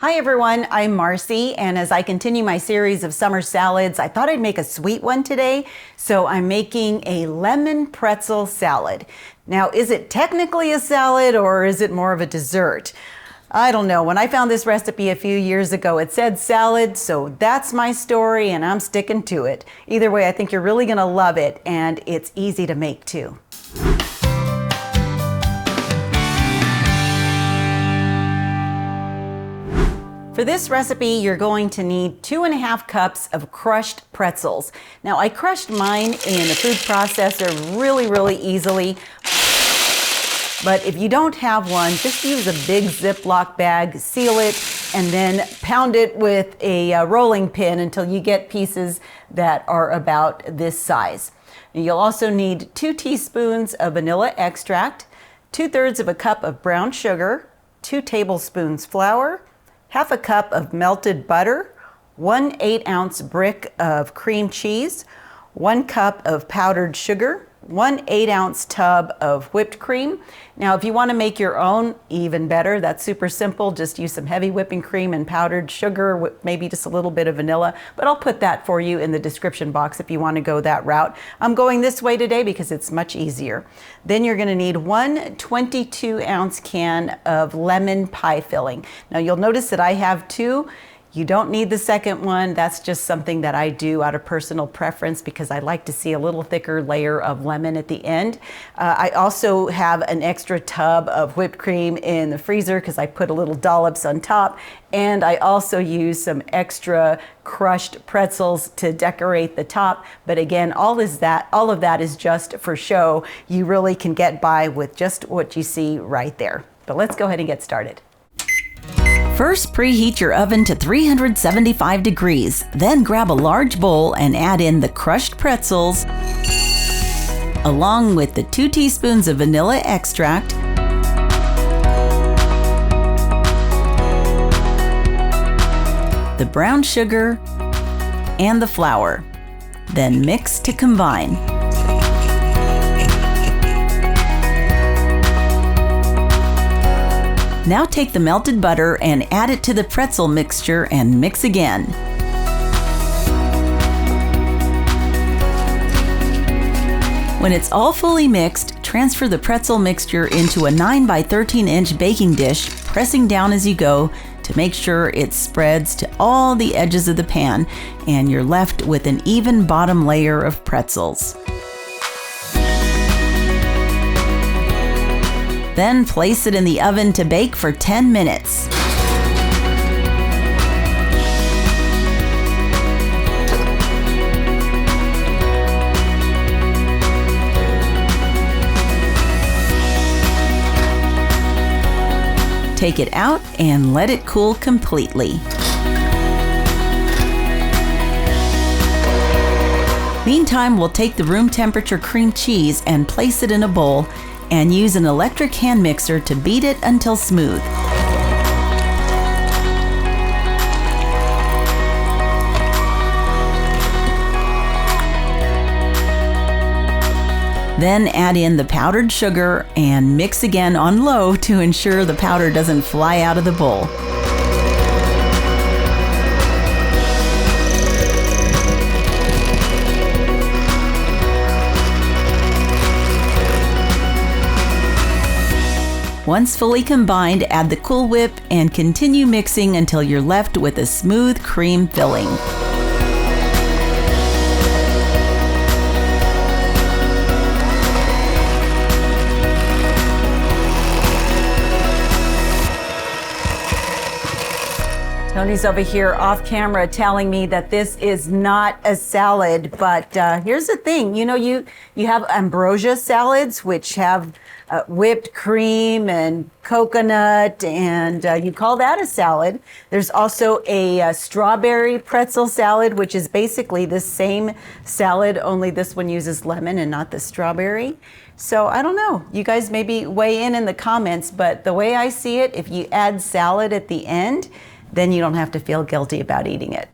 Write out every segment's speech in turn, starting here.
Hi everyone, I'm Marcy, and as I continue my series of summer salads, I thought I'd make a sweet one today, so I'm making a lemon pretzel salad. Now, is it technically a salad or is it more of a dessert? I don't know. When I found this recipe a few years ago, it said salad, so that's my story and I'm sticking to it. Either way, I think you're really gonna love it, and it's easy to make too. For this recipe, you're going to need 2.5 cups of crushed pretzels. Now, I crushed mine in a food processor really easily. But if you don't have one, just use a big Ziploc bag, seal it, and then pound it with a rolling pin until you get pieces that are about this size. You'll also need 2 teaspoons of vanilla extract, 2/3 of a cup of brown sugar, 2 tablespoons flour, 1/2 cup of melted butter, 1 8-ounce brick of cream cheese, 1 cup of powdered sugar, 1 8-ounce tub of whipped cream. Now, if you want to make your own, even better. That's super simple. Just use some heavy whipping cream and powdered sugar, with maybe just a little bit of vanilla, but I'll put that for you in the description box if you want to go that route. I'm going this way today because it's much easier. Then you're going to need 1 22-ounce can of lemon pie filling. Now, you'll notice that I have 2. You don't need the second one. That's just something that I do out of personal preference because I like to see a little thicker layer of lemon at the end. I also have an extra tub of whipped cream in the freezer because I put a little dollops on top. And I also use some extra crushed pretzels to decorate the top. But again, all of that is just for show. You really can get by with just what you see right there. But let's go ahead and get started. First, preheat your oven to 375 degrees. Then grab a large bowl and add in the crushed pretzels, along with the 2 teaspoons of vanilla extract, the brown sugar, and the flour. Then mix to combine. Now take the melted butter and add it to the pretzel mixture and mix again. When it's all fully mixed, transfer the pretzel mixture into a 9 by 13 inch baking dish, pressing down as you go to make sure it spreads to all the edges of the pan and you're left with an even bottom layer of pretzels. Then place it in the oven to bake for 10 minutes. Take it out and let it cool completely. Meantime, we'll take the room temperature cream cheese and place it in a bowl and use an electric hand mixer to beat it until smooth. Then add in the powdered sugar and mix again on low to ensure the powder doesn't fly out of the bowl. Once fully combined, add the Cool Whip and continue mixing until you're left with a smooth cream filling. Tony's over here off camera telling me that this is not a salad, but here's the thing. You know, you have ambrosia salads, which have whipped cream and coconut, and you call that a salad. There's also a strawberry pretzel salad, which is basically the same salad, only this one uses lemon and not the strawberry. So I don't know. You guys maybe weigh in the comments, but the way I see it, if you add salad at the end, then you don't have to feel guilty about eating it.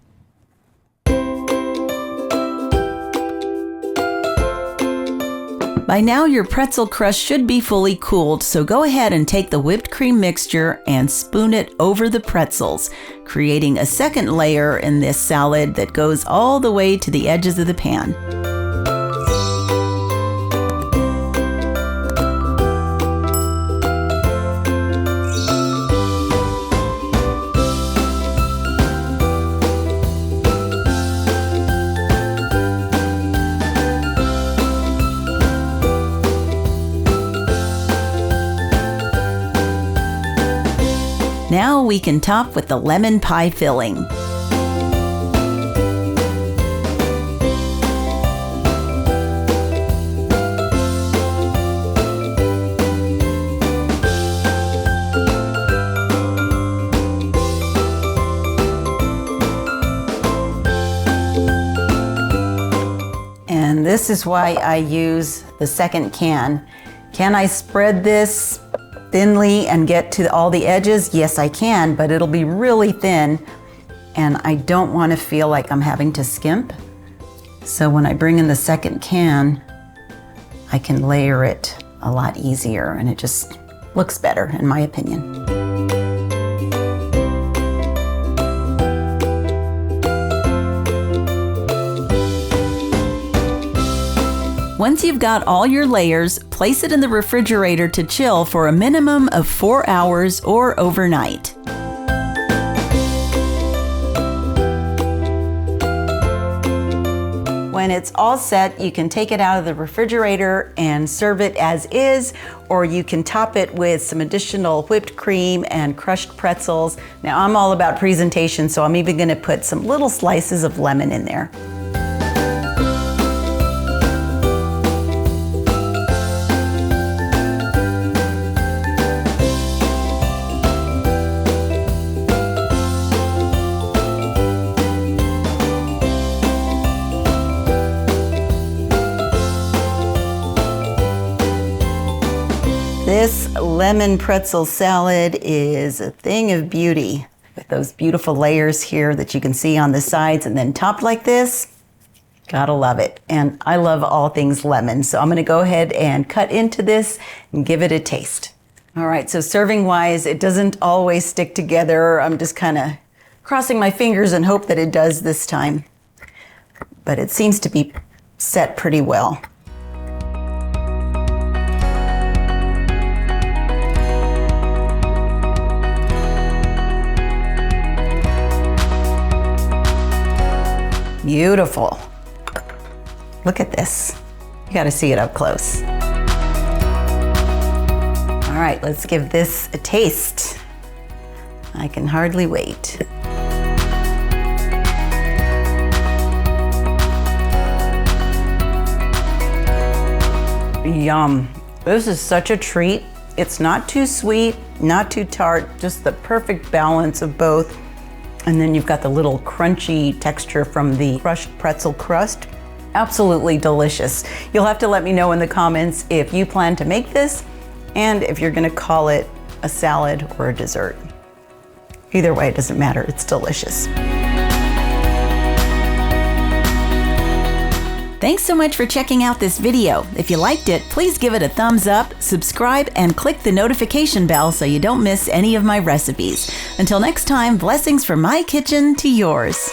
By now your pretzel crust should be fully cooled, so go ahead and take the whipped cream mixture and spoon it over the pretzels, creating a second layer in this salad that goes all the way to the edges of the pan. Now we can top with the lemon pie filling. And this is why I use the second can. Can I spread this thinly and get to all the edges? Yes, I can, but it'll be really thin and I don't want to feel like I'm having to skimp. So when I bring in the second can, I can layer it a lot easier and it just looks better in my opinion. Once you've got all your layers, place it in the refrigerator to chill for a minimum of 4 hours or overnight. When it's all set, you can take it out of the refrigerator and serve it as is, or you can top it with some additional whipped cream and crushed pretzels. Now I'm all about presentation, so I'm even gonna put some little slices of lemon in there. This lemon pretzel salad is a thing of beauty with those beautiful layers here that you can see on the sides and then topped like this. Gotta love it. And I love all things lemon. So I'm gonna go ahead and cut into this and give it a taste. All right, so serving wise, it doesn't always stick together. I'm just kind of crossing my fingers and hope that it does this time. But it seems to be set pretty well. Beautiful. Look at this. You got to see it up close. All right, let's give this a taste. I can hardly wait. Yum. This is such a treat. It's not too sweet, not too tart, just the perfect balance of both. And then you've got the little crunchy texture from the crushed pretzel crust. Absolutely delicious. You'll have to let me know in the comments if you plan to make this and if you're gonna call it a salad or a dessert. Either way, it doesn't matter, it's delicious. Thanks so much for checking out this video. If you liked it, please give it a thumbs up, subscribe, and click the notification bell so you don't miss any of my recipes. Until next time, blessings from my kitchen to yours.